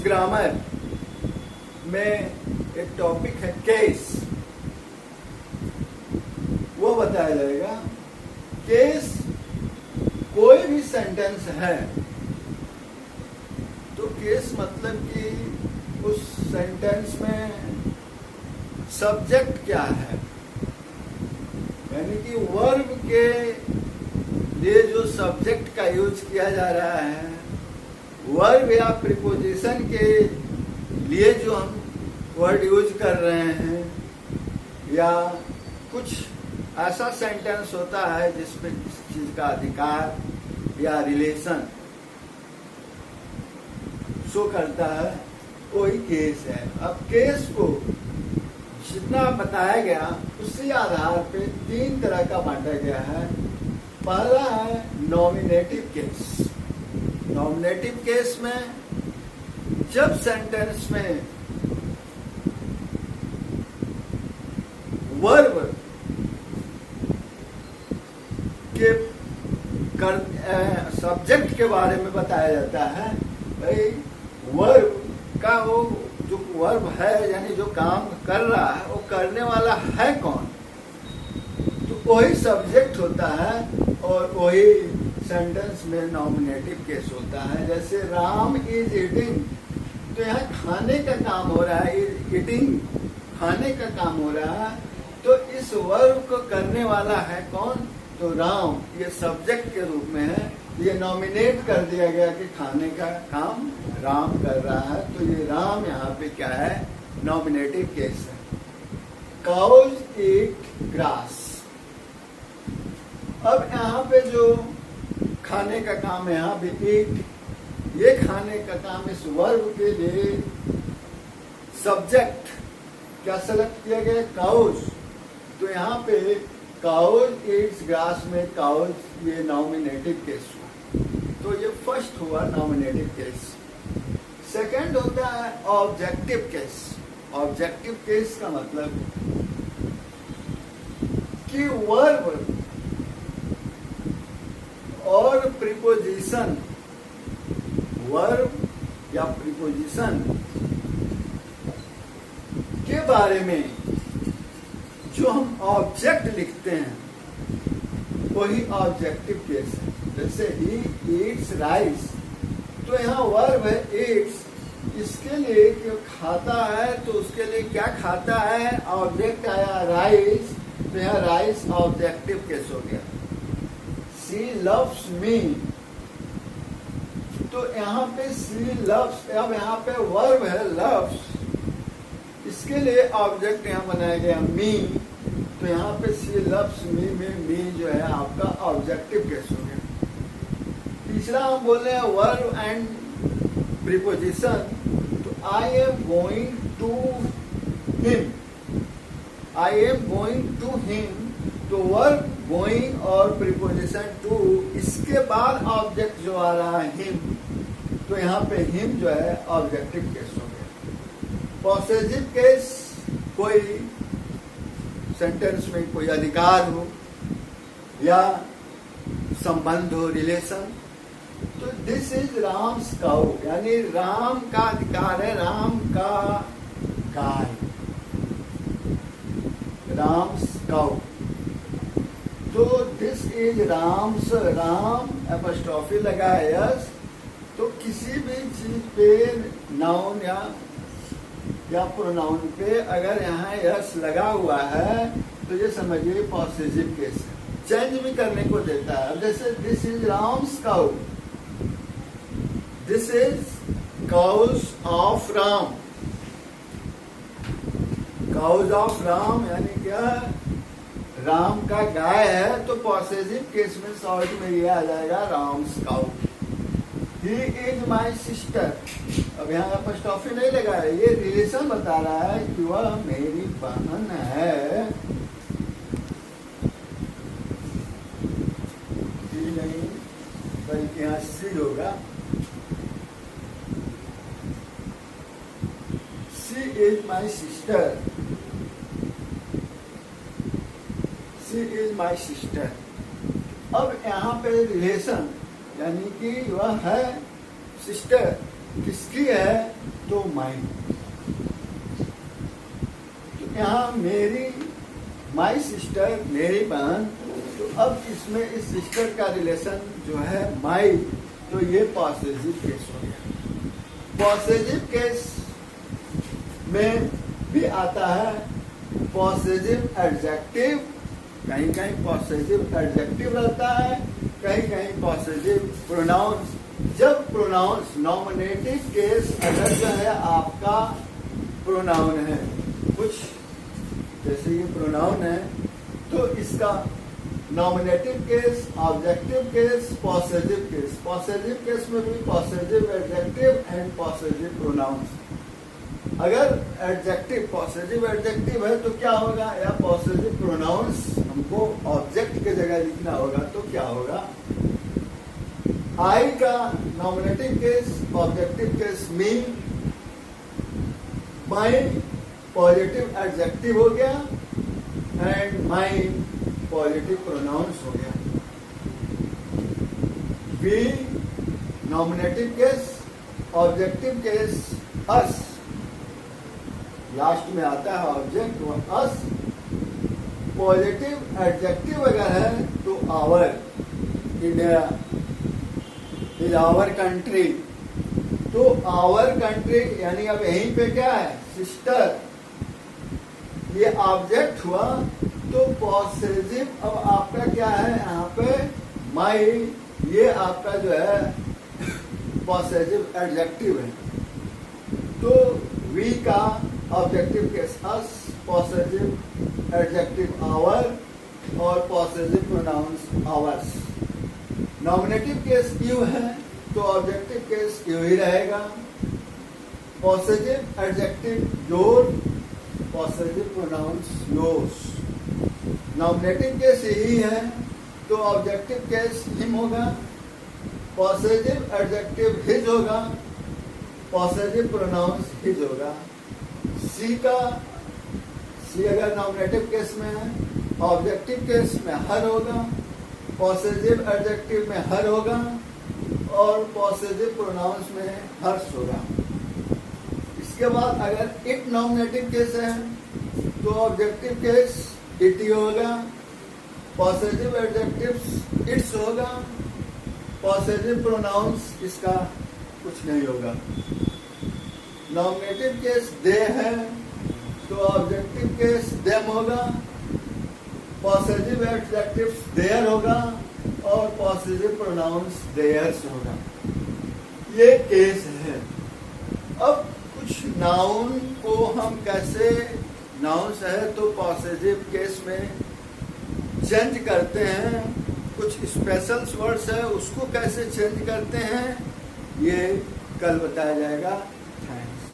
Grammar में एक topic है केस, वो बताया जाएगा। केस कोई भी सेंटेंस है तो केस मतलब कि उस सेंटेंस में सब्जेक्ट क्या है, यानी कि वर्ब के लिए जो सब्जेक्ट का यूज किया जा रहा है, वर्ब या प्रीपोजिशन के लिए जो हम वर्ड यूज कर रहे हैं, या कुछ ऐसा सेंटेंस होता है जिसपे किसी चीज का अधिकार या रिलेशन शो करता है, वही केस है। अब केस को जितना बताया गया उसी आधार पे 3 तरह का बांटा गया है। पहला है नॉमिनेटिव केस। नॉमिनेटिव केस में जब सेंटेंस में वर्ब के सब्जेक्ट के बारे में बताया जाता है, भाई वर्ब का वो जो वर्ब है, यानी जो काम कर रहा है, वो करने वाला है कौन, तो वही सब्जेक्ट होता है और वही सेंटेंस में नॉमिनेटिव केस होता है। जैसे राम इज ईटिंग, तो यहाँ खाने का काम हो रहा है, इज ईटिंग खाने का काम हो रहा है, तो इस वर्ब को करने वाला है कौन, तो राम, ये सब्जेक्ट के रूप में है, ये नॉमिनेट कर दिया गया कि खाने का काम राम कर रहा है, तो ये राम यहाँ पे क्या है, नॉमिनेटिव केस है। काउज ईट ग्रास, अब यहाँ पे जो खाने का काम है, यहाँ पे ईट, ये खाने का काम, इस वर्ब के लिए सब्जेक्ट क्या सेलेक्ट किया गया, काउज, तो यहाँ पे काउज ईट्स ग्रास में काउज ये नॉमिनेटिव केस हुआ, तो ये फर्स्ट हुआ नॉमिनेटिव केस। सेकंड होता है ऑब्जेक्टिव केस। ऑब्जेक्टिव केस का मतलब कि वर्ब और प्रीपोजिशन, वर्ब या प्रीपोजिशन के बारे में जो हम ऑब्जेक्ट लिखते हैं वही ऑब्जेक्टिव केस है। जैसे ही ईट्स राइस, तो यहाँ वर्ब है ईट्स, इसके लिए क्यों खाता है, तो उसके लिए क्या खाता है, ऑब्जेक्ट आया राइस, तो यहाँ राइस ऑब्जेक्टिव केस हो गया। शी लव्स मी, तो यहाँ पे शी लव्स, अब यहाँ पे वर्ब है लव्स, इसके लिए ऑब्जेक्ट यहाँ बनाया गया मी, तो यहाँ पे शी लव्स मी में मी जो है आपका ऑब्जेक्टिव केस हो गया। तीसरा हम बोल रहे हैं वर्ब एंड प्रीपोजिशन, तो I am going to him, I am going to him, तो वर्ब गोइंग और प्रीपोजिशन टू, इसके बाद ऑब्जेक्ट जो आ रहा है हिम, तो यहाँ पे हिम जो है ऑब्जेक्टिव केस हो गया। पॉसेसिव केस, कोई सेंटेंस में कोई अधिकार हो या संबंध हो, रिलेशन, तो दिस इज राम्स काउ, यानी राम का अधिकार है, राम का गाय, राम्स काउ, तो this is Ram's, Ram apostrophe लगा है यस, तो किसी भी चीज पे नाउन या प्रोनाउन पे अगर यहाँ यस लगा हुआ है तो ये समझिए पॉसेसिव केस है, चेंज भी करने को देता है। अब जैसे this is Ram's cow, this is cows of Ram, cows of Ram यानी क्या, राम का गाय है, तो पॉसेसिव केस में शॉर्ट में ये आ जाएगा Ram's cow. He is my sister, अब यहाँ एपोस्ट्रोफी नहीं लगा है, ये रिलेशन बता रहा है कि वह मेरी बहन है, ही नहीं बल्कि यहाँ सी होगा, she is my sister, she is my sister. अब यहाँ पे रिलेशन यानी कि वह है सिस्टर, किसकी है, तो माई। तो यहाँ मेरी, माई सिस्टर, मेरी बहन, तो अब इसमें इस सिस्टर का रिलेशन जो है माई, तो ये पॉसेसिव केस हो गया। पॉसेसिव केस में भी आता है पॉसेसिव एडजेक्टिव, कहीं कहीं पॉसेसिव एडजेक्टिव रहता है, कहीं कहीं पॉसेसिव प्रोनाउंस। जब प्रोनाउंस नॉमिनेटिव केस अगर जो है आपका प्रोनाउन है, कुछ जैसे ये प्रोनाउन है, तो इसका nominative case, objective case, possessive case. Possessive case में भी possessive adjective and possessive pronouns. अगर एडजेक्टिव पॉसेसिव एडजेक्टिव है तो क्या होगा, या पॉसेसिव प्रोनाउंस हमको ऑब्जेक्ट की जगह लिखना होगा, तो क्या होगा, आई का nominative case, objective case me, my positive adjective हो गया एंड माई पॉजिटिव प्रोनाउंस हो गया। We nominative case, objective case us, last में आता है ऑब्जेक्ट और अस। पॉजिटिव एडजेक्टिव अगर है तो our, India is our country, तो आवर कंट्री यानी अब यहीं पे क्या है, सिस्टर, ये ऑब्जेक्ट हुआ, तो पॉसेसिव अब आपका क्या है यहाँ पे माई, ये आपका जो है पॉसेसिव एडजेक्टिव है। तो वी का objective case us, possessive adjective our और possessive pronouns ours. Nominative case you है तो ऑब्जेक्टिव केस यू ही रहेगा। Possessive adjective your, possessive pronoun yours. Nominative case यही है तो ऑब्जेक्टिव केस हिम होगा, पॉसेसिव एडजेक्टिव हिज होगा, पॉसेसिव प्रोनाउंस हिज होगा। सी का, सी अगर नॉमिनेटिव केस में है, ऑब्जेक्टिव केस में हर होगा, पॉसेसिव एडजेक्टिव में हर होगा और पॉसेसिव प्रोनाउंस में हर्ष होगा। इसके बाद अगर इट नॉमिनेटिव केस है तो ऑब्जेक्टिव केस इट ही होगा, पॉसेसिव एडजेक्टिव इट्स होगा, पॉसेसिव प्रोनाउंस इसका कुछ नहीं होगा। नॉमिनेटिव केस दे है तो ऑब्जेक्टिव केस देम होगा, पॉसेसिव एडजेक्टिव देयर होगा और पॉसेसिव प्रोनाउंस देयर्स होगा। ये केस है। अब कुछ नाउन को हम कैसे, नाउन्स है तो पॉसेसिव केस में चेंज करते हैं, कुछ स्पेशल वर्ड्स है उसको कैसे चेंज करते हैं ये कल बताया जाएगा। थैंक्स।